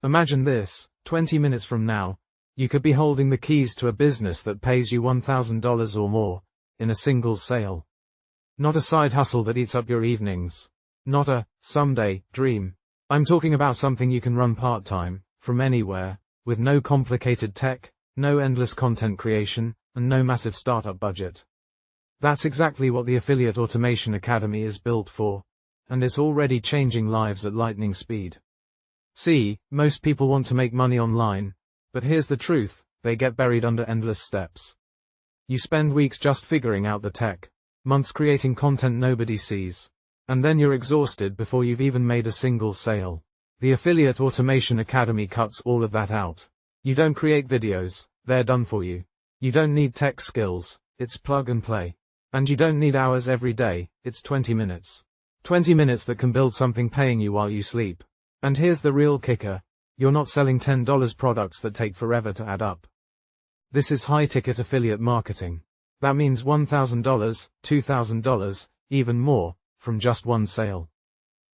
Imagine this, 20 minutes from now, you could be holding the keys to a business that pays you $1,000 or more, in a single sale. Not a side hustle that eats up your evenings. Not a someday dream. I'm talking about something you can run part-time, from anywhere, with no complicated tech, no endless content creation, and no massive startup budget. That's exactly what the Affiliate Automation Academy is built for, and it's already changing lives at lightning speed. See, most people want to make money online, but here's the truth, they get buried under endless steps. You spend weeks just figuring out the tech, months creating content nobody sees, and then you're exhausted before you've even made a single sale. The Affiliate Automation Academy cuts all of that out. You don't create videos, they're done for you. You don't need tech skills, it's plug and play. And you don't need hours every day, it's 20 minutes. 20 minutes that can build something paying you while you sleep. And here's the real kicker, you're not selling $10 products that take forever to add up. This is high-ticket affiliate marketing. That means $1,000, $2,000, even more, from just one sale.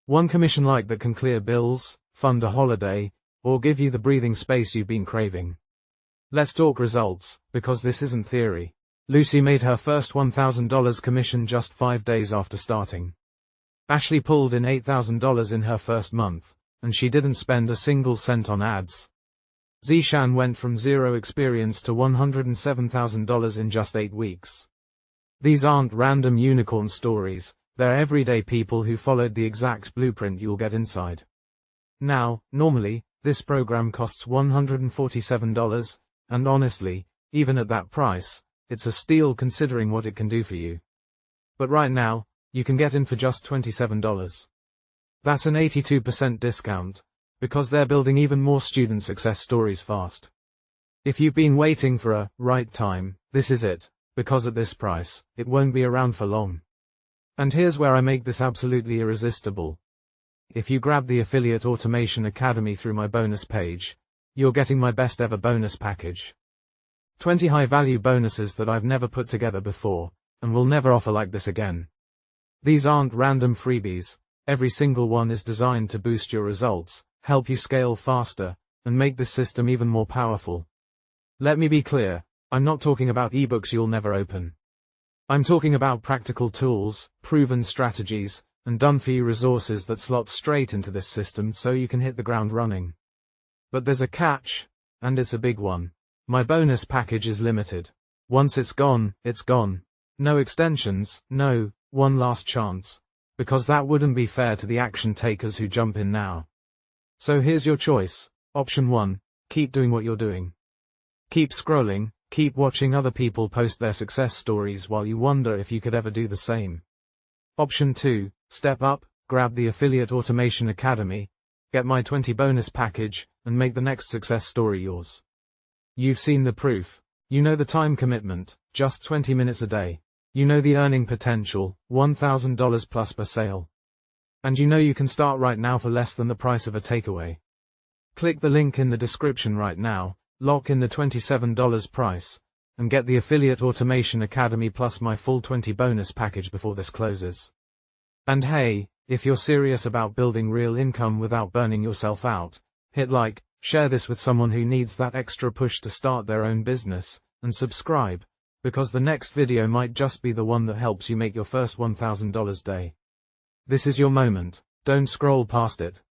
One commission like that can clear bills, fund a holiday, or give you the breathing space you've been craving. Let's talk results, because this isn't theory. Lucy made her first $1,000 commission just 5 days after starting. Ashley pulled in $8,000 in her first month, and she didn't spend a single cent on ads. Zishan went from zero experience to $107,000 in just 8 weeks. These aren't random unicorn stories, they're everyday people who followed the exact blueprint you'll get inside. Now, normally, this program costs $147, and honestly, even at that price, it's a steal considering what it can do for you. But right now, you can get in for just $27. That's an 82% discount, because they're building even more student success stories fast. If you've been waiting for a right time, this is it, because at this price, it won't be around for long. And here's where I make this absolutely irresistible. If you grab the Affiliate Automation Academy through my bonus page, you're getting my best ever bonus package. 20 high-value bonuses that I've never put together before, and will never offer like this again. These aren't random freebies. Every single one is designed to boost your results, help you scale faster, and make this system even more powerful. Let me be clear, I'm not talking about ebooks you'll never open. I'm talking about practical tools, proven strategies, and done-for-you resources that slot straight into this system so you can hit the ground running. But there's a catch, and it's a big one. My bonus package is limited. Once it's gone, it's gone. No extensions, no, one last chance. Because that wouldn't be fair to the action takers who jump in now. So here's your choice. Option 1, keep doing what you're doing. Keep scrolling, keep watching other people post their success stories while you wonder if you could ever do the same. Option 2, step up, grab the Affiliate Automation Academy, get my 20 bonus package, and make the next success story yours. You've seen the proof. You know the time commitment, just 20 minutes a day. You know the earning potential, $1,000 plus per sale. And you know you can start right now for less than the price of a takeaway. Click the link in the description right now, lock in the $27 price, and get the Affiliate Automation Academy plus my full 20 bonus package before this closes. And hey, if you're serious about building real income without burning yourself out, hit like, share this with someone who needs that extra push to start their own business, and subscribe, because the next video might just be the one that helps you make your first $1,000 day. This is your moment, don't scroll past it.